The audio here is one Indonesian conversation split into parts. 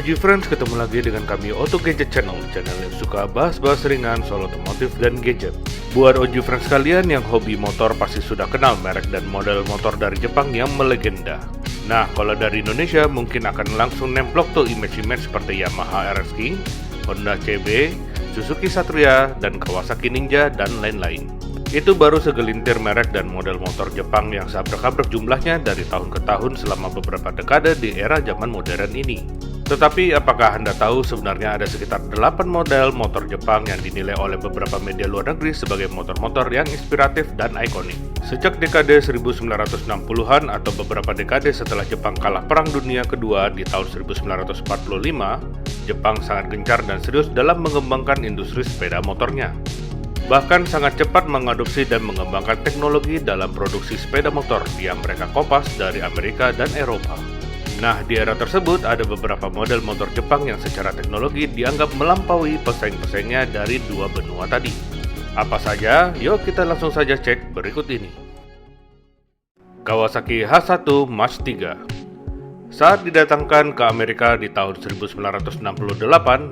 Oji Friends, ketemu lagi dengan kami Auto Gadget Channel, channel yang suka bahas-bahas ringan soal otomotif dan gadget. Buat Oji Friends kalian yang hobi motor pasti sudah kenal merek dan model motor dari Jepang yang melegenda. Nah, kalau dari Indonesia mungkin akan langsung nemplok tuh image-image seperti Yamaha RS King, Honda CB, Suzuki Satria, dan Kawasaki Ninja, dan lain-lain. Itu baru segelintir merek dan model motor Jepang yang seabrek-abrek jumlahnya dari tahun ke tahun selama beberapa dekade di era zaman modern ini. Tetapi apakah Anda tahu sebenarnya ada sekitar 8 model motor Jepang yang dinilai oleh beberapa media luar negeri sebagai motor-motor yang inspiratif dan ikonik. Sejak dekade 1960-an atau beberapa dekade setelah Jepang kalah Perang Dunia Kedua di tahun 1945, Jepang sangat gencar dan serius dalam mengembangkan industri sepeda motornya. Bahkan sangat cepat mengadopsi dan mengembangkan teknologi dalam produksi sepeda motor yang mereka kopas dari Amerika dan Eropa. Nah, di era tersebut ada beberapa model motor Jepang yang secara teknologi dianggap melampaui pesaing-pesaingnya dari dua benua tadi. Apa saja? Yuk kita langsung saja cek berikut ini. Kawasaki H1 March 3. Saat didatangkan ke Amerika di tahun 1968,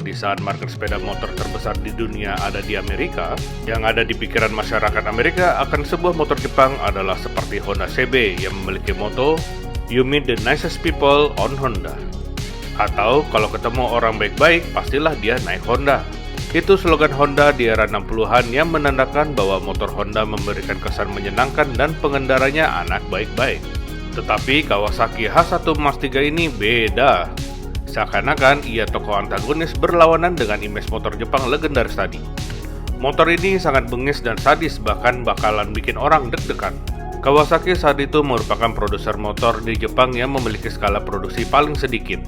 di saat market sepeda motor terbesar di dunia ada di Amerika, yang ada di pikiran masyarakat Amerika akan sebuah motor Jepang adalah seperti Honda CB yang memiliki moto "You meet the nicest people on Honda." Atau kalau ketemu orang baik-baik, pastilah dia naik Honda. Itu slogan Honda di era 60-an yang menandakan bahwa motor Honda memberikan kesan menyenangkan dan pengendaranya anak baik-baik. Tetapi Kawasaki H1 March 3 ini beda. Seakan-akan ia tokoh antagonis berlawanan dengan image motor Jepang legendaris tadi. Motor ini sangat bengis dan sadis, bahkan bakalan bikin orang deg-degan. Kawasaki saat itu merupakan produser motor di Jepang yang memiliki skala produksi paling sedikit.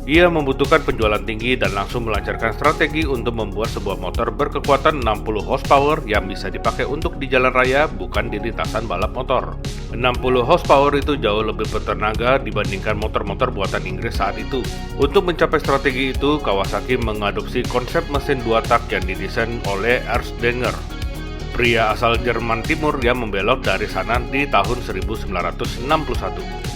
Ia membutuhkan penjualan tinggi dan langsung melancarkan strategi untuk membuat sebuah motor berkekuatan 60 horsepower yang bisa dipakai untuk di jalan raya, bukan di lintasan balap motor. 60 horsepower itu jauh lebih bertenaga dibandingkan motor-motor buatan Inggris saat itu. Untuk mencapai strategi itu, Kawasaki mengadopsi konsep mesin 2 tak yang didesain oleh Ernst Denger, pria asal Jerman Timur yang membelot dari sana di tahun 1961.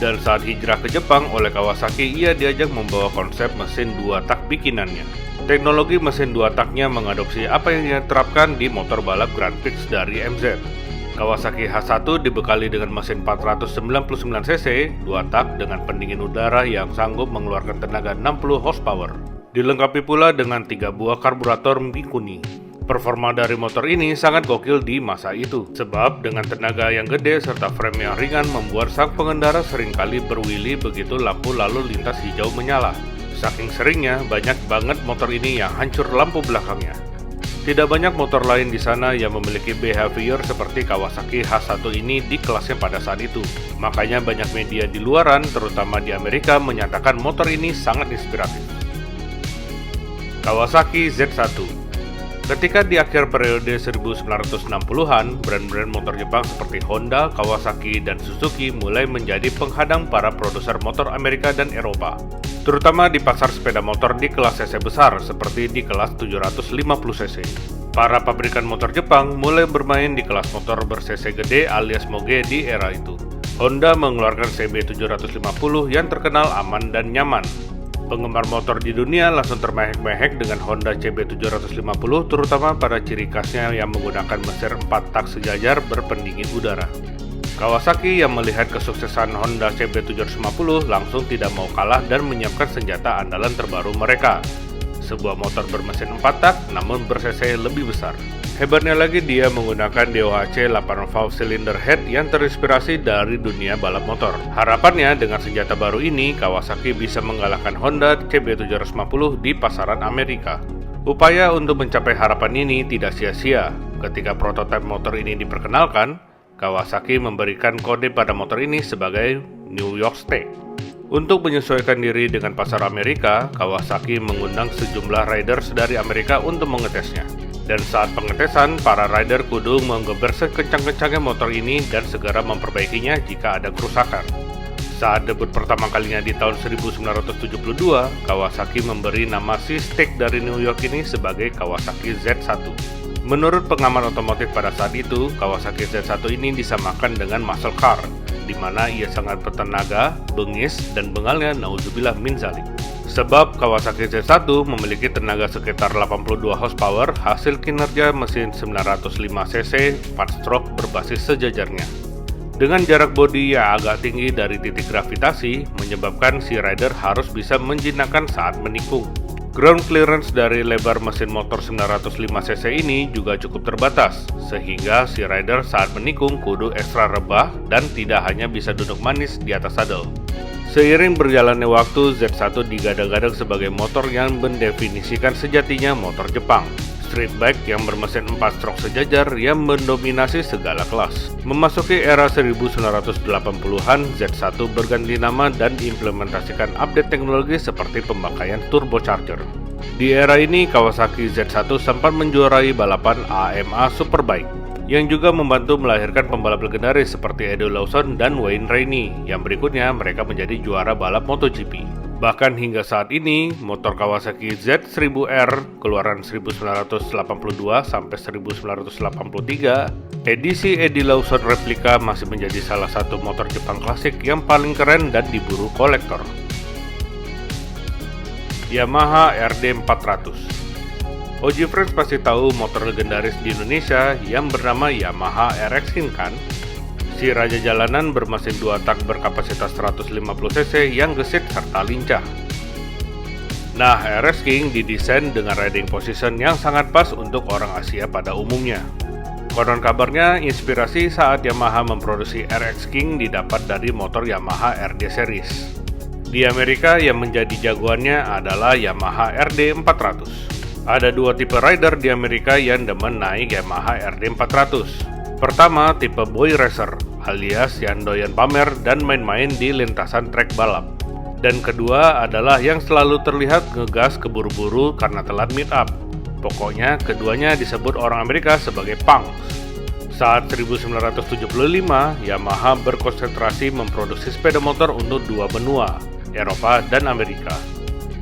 Dan saat hijrah ke Jepang oleh Kawasaki, ia diajak membawa konsep mesin 2 tak bikinannya. Teknologi mesin 2 taknya mengadopsi apa yang diterapkan di motor balap Grand Prix dari MZ. Kawasaki H1 dibekali dengan mesin 499 cc, 2 tak dengan pendingin udara yang sanggup mengeluarkan tenaga 60 horsepower. Dilengkapi pula dengan 3 buah karburator Mikuni. Performa dari motor ini sangat gokil di masa itu, sebab dengan tenaga yang gede serta frame yang ringan membuat sang pengendara seringkali berwili begitu lampu lalu lintas hijau menyala. Saking seringnya, banyak banget motor ini yang hancur lampu belakangnya. Tidak banyak motor lain di sana yang memiliki behavior seperti Kawasaki H1 ini di kelasnya pada saat itu. Makanya banyak media di luaran, terutama di Amerika, menyatakan motor ini sangat inspiratif. Kawasaki Z1. Ketika di akhir periode 1960-an, brand-brand motor Jepang seperti Honda, Kawasaki, dan Suzuki mulai menjadi penghadang para produser motor Amerika dan Eropa, terutama di pasar sepeda motor di kelas cc besar seperti di kelas 750 cc. Para pabrikan motor Jepang mulai bermain di kelas motor ber-cc gede alias moge di era itu. Honda mengeluarkan CB 750 yang terkenal aman dan nyaman. Penggemar motor di dunia langsung termehek-mehek dengan Honda CB 750, terutama pada ciri khasnya yang menggunakan mesin 4 tak sejajar berpendingin udara. Kawasaki yang melihat kesuksesan Honda CB 750 langsung tidak mau kalah dan menyiapkan senjata andalan terbaru mereka, sebuah motor bermesin 4 tak namun ber-cc lebih besar. Hebatnya lagi, dia menggunakan DOHC 8 valve cylinder head yang terinspirasi dari dunia balap motor. Harapannya dengan senjata baru ini, Kawasaki bisa mengalahkan Honda CB750 di pasaran Amerika. Upaya untuk mencapai harapan ini tidak sia-sia. Ketika prototipe motor ini diperkenalkan, Kawasaki memberikan kode pada motor ini sebagai New York State. Untuk menyesuaikan diri dengan pasar Amerika, Kawasaki mengundang sejumlah riders dari Amerika untuk mengetesnya. Dan saat pengetesan, para rider kudu menggeber sekencang-kencangnya motor ini dan segera memperbaikinya jika ada kerusakan. Saat debut pertama kalinya di tahun 1972, Kawasaki memberi nama si steak dari New York ini sebagai Kawasaki Z1. Menurut pengamat otomotif pada saat itu, Kawasaki Z1 ini disamakan dengan muscle car, di mana ia sangat bertenaga, bengis, dan bengalnya nauzubillah min zalik. Sebab Kawasaki Z1 memiliki tenaga sekitar 82 horsepower hasil kinerja mesin 905cc 4-stroke berbasis sejajarnya. Dengan jarak bodi yang agak tinggi dari titik gravitasi, menyebabkan Sea Rider harus bisa menjinakkan saat menikung. Ground clearance dari lebar mesin motor 905cc ini juga cukup terbatas, sehingga Sea Rider saat menikung kudu ekstra rebah dan tidak hanya bisa duduk manis di atas saddle. Seiring berjalannya waktu, Z1 digadang-gadang sebagai motor yang mendefinisikan sejatinya motor Jepang. Street bike yang bermesin 4-stroke sejajar yang mendominasi segala kelas. Memasuki era 1980-an, Z1 berganti nama dan diimplementasikan update teknologi seperti pemakaian turbocharger. Di era ini, Kawasaki Z1 sempat menjuarai balapan AMA Superbike, yang juga membantu melahirkan pembalap legendaris seperti Eddie Lawson dan Wayne Rainey, yang berikutnya mereka menjadi juara balap MotoGP. Bahkan hingga saat ini, motor Kawasaki Z1000R keluaran 1982 sampai 1983, edisi Eddie Lawson replika masih menjadi salah satu motor Jepang klasik yang paling keren dan diburu kolektor. Yamaha RD400. OG Friends pasti tahu motor legendaris di Indonesia yang bernama Yamaha RX King kan? Si raja jalanan bermesin 2 tak berkapasitas 150cc yang gesit serta lincah. Nah, RX King didesain dengan riding position yang sangat pas untuk orang Asia pada umumnya. Konon kabarnya, inspirasi saat Yamaha memproduksi RX King didapat dari motor Yamaha RD series. Di Amerika yang menjadi jagoannya adalah Yamaha RD400. Ada dua tipe rider di Amerika yang demen naik Yamaha RD400. Pertama, tipe boy racer, alias yang doyan pamer dan main-main di lintasan trek balap. Dan kedua adalah yang selalu terlihat ngegas keburu-buru karena telat meet up. Pokoknya, keduanya disebut orang Amerika sebagai punks. Saat 1975, Yamaha berkonsentrasi memproduksi sepeda motor untuk dua benua, Eropa dan Amerika.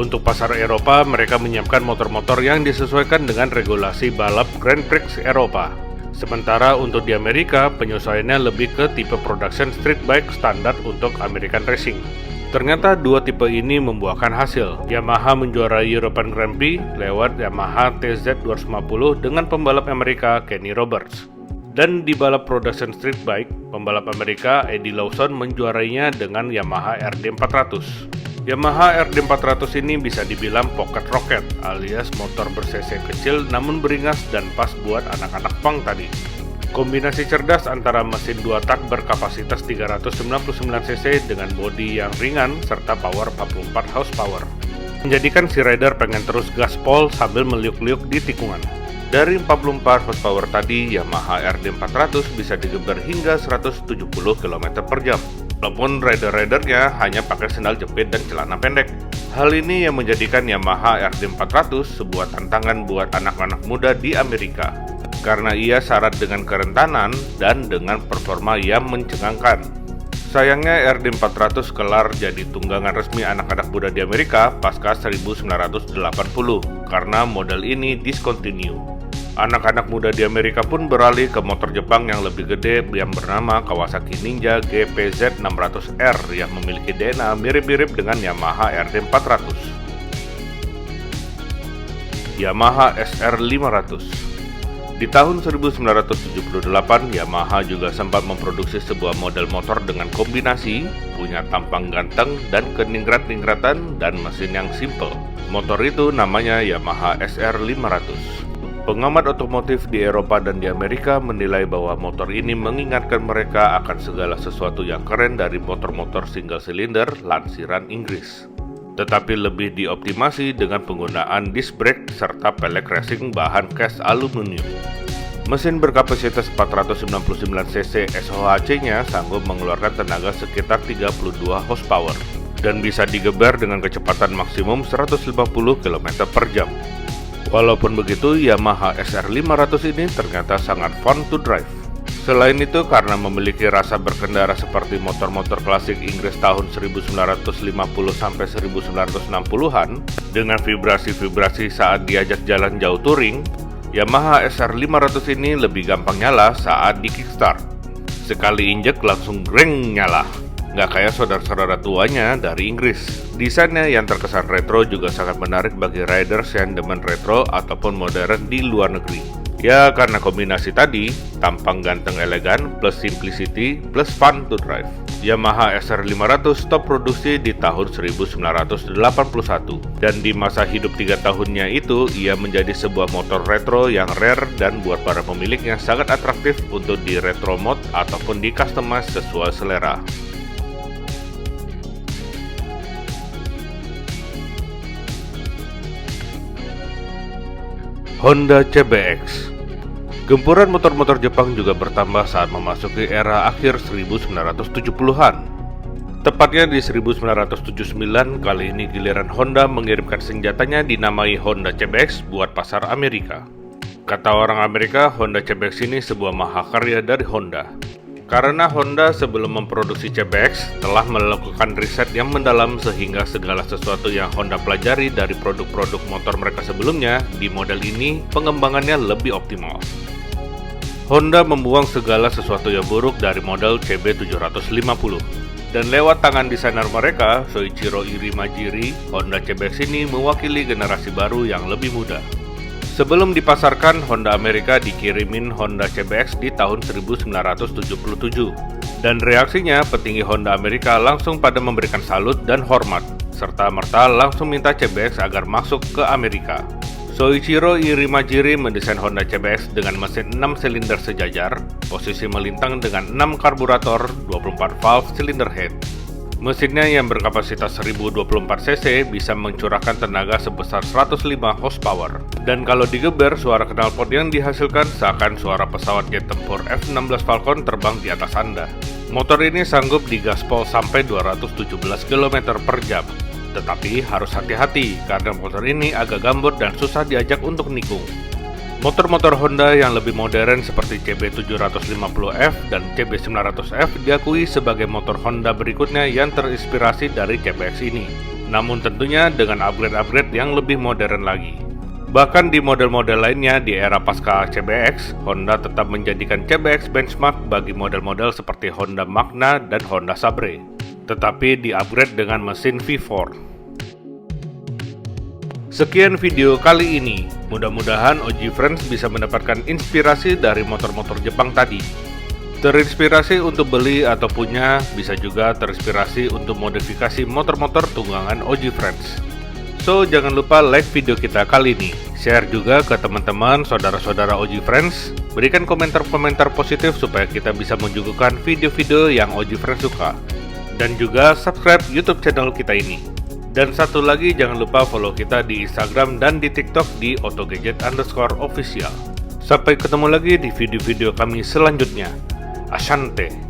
Untuk pasar Eropa, mereka menyiapkan motor-motor yang disesuaikan dengan regulasi balap Grand Prix Eropa. Sementara untuk di Amerika, penyesuaiannya lebih ke tipe production street bike standar untuk American Racing. Ternyata dua tipe ini membuahkan hasil. Yamaha menjuarai European Grand Prix lewat Yamaha TZ250 dengan pembalap Amerika Kenny Roberts. Dan di balap production street bike, pembalap Amerika Eddie Lawson menjuarainya dengan Yamaha RD400. Yamaha RD400 ini bisa dibilang pocket rocket alias motor ber-cc kecil namun beringas dan pas buat anak-anak punk tadi. Kombinasi cerdas antara mesin 2 tak berkapasitas 399cc dengan bodi yang ringan serta power 44 horsepower menjadikan si rider pengen terus gaspol sambil meliuk-liuk di tikungan. Dari 44 horsepower tadi, Yamaha RD400 bisa digeber hingga 170 km per jam. Walaupun rider-ridernya hanya pakai sendal jepit dan celana pendek. Hal ini yang menjadikan Yamaha RD400 sebuah tantangan buat anak-anak muda di Amerika. Karena ia syarat dengan kerentanan dan dengan performa yang mencengangkan. Sayangnya RD400 kelar jadi tunggangan resmi anak-anak muda di Amerika pasca 1980 karena model ini discontinue. Anak-anak muda di Amerika pun beralih ke motor Jepang yang lebih gede yang bernama Kawasaki Ninja GPZ600R yang memiliki DNA mirip-mirip dengan Yamaha RD400. Yamaha SR500. Di tahun 1978, Yamaha juga sempat memproduksi sebuah model motor dengan kombinasi punya tampang ganteng dan keningrat-ningratan dan mesin yang simple. Motor itu namanya Yamaha SR500. Pengamat otomotif di Eropa dan di Amerika menilai bahwa motor ini mengingatkan mereka akan segala sesuatu yang keren dari motor-motor single silinder lansiran Inggris. Tetapi lebih dioptimasi dengan penggunaan disc brake serta pelek racing bahan cast aluminium. Mesin berkapasitas 499cc SOHC-nya sanggup mengeluarkan tenaga sekitar 32 horsepower dan bisa digeber dengan kecepatan maksimum 150 km per jam. Walaupun begitu, Yamaha SR500 ini ternyata sangat fun to drive. Selain itu, karena memiliki rasa berkendara seperti motor-motor klasik Inggris tahun 1950-1960-an, dengan vibrasi-vibrasi saat diajak jalan jauh touring, Yamaha SR500 ini lebih gampang nyala saat di kickstart. Sekali injek langsung greng nyala. nggak kayak saudara-saudara tuanya dari Inggris. Desainnya yang terkesan retro juga sangat menarik bagi riders yang demen retro ataupun modern di luar negeri. Ya karena kombinasi tadi, tampang ganteng elegan plus simplicity plus fun to drive. Yamaha SR500 stop produksi di tahun 1981 dan di masa hidup 3 tahunnya itu ia menjadi sebuah motor retro yang rare dan buat para pemiliknya sangat atraktif untuk di retro mode ataupun di customize sesuai selera. Honda CBX. Gempuran motor-motor Jepang juga bertambah saat memasuki era akhir 1970-an. Tepatnya di 1979, kali ini giliran Honda mengirimkan senjatanya dinamai Honda CBX buat pasar Amerika. Kata orang Amerika, Honda CBX ini sebuah mahakarya dari Honda. Karena Honda sebelum memproduksi CBX telah melakukan riset yang mendalam sehingga segala sesuatu yang Honda pelajari dari produk-produk motor mereka sebelumnya, di model ini pengembangannya lebih optimal. Honda membuang segala sesuatu yang buruk dari model CB750. Dan lewat tangan desainer mereka, Soichiro Irimajiri, Honda CBX ini mewakili generasi baru yang lebih muda. Sebelum dipasarkan, Honda Amerika dikirimin Honda CBX di tahun 1977. Dan reaksinya, petinggi Honda Amerika langsung pada memberikan salut dan hormat, serta-merta langsung minta CBX agar masuk ke Amerika. Soichiro Irimajiri mendesain Honda CBX dengan mesin 6 silinder sejajar, posisi melintang dengan 6 karburator, 24 valve cylinder head. Mesinnya yang berkapasitas 1024 cc bisa mencurahkan tenaga sebesar 105 horsepower. Dan kalau digeber, suara knalpot yang dihasilkan seakan suara pesawat jet tempur F-16 Falcon terbang di atas Anda. Motor ini sanggup digaspol sampai 217 km per jam. Tetapi harus hati-hati karena motor ini agak gambut dan susah diajak untuk nikung. Motor-motor Honda yang lebih modern seperti CB750F dan CB900F diakui sebagai motor Honda berikutnya yang terinspirasi dari CBX ini. Namun tentunya dengan upgrade-upgrade yang lebih modern lagi. Bahkan di model-model lainnya di era pasca CBX, Honda tetap menjadikan CBX benchmark bagi model-model seperti Honda Magna dan Honda Sabre. Tetapi di-upgrade dengan mesin V4. Sekian video kali ini. Mudah-mudahan OG Friends bisa mendapatkan inspirasi dari motor-motor Jepang tadi. Terinspirasi untuk beli atau punya, bisa juga terinspirasi untuk modifikasi motor-motor tunggangan OG Friends. So, jangan lupa like video kita kali ini. Share juga ke teman-teman, saudara-saudara OG Friends. Berikan komentar-komentar positif supaya kita bisa menyuguhkan video-video yang OG Friends suka. Dan juga subscribe YouTube channel kita ini. Dan satu lagi, jangan lupa follow kita di Instagram dan di TikTok di @autogadget_official. Sampai ketemu lagi di video-video kami selanjutnya. Asante.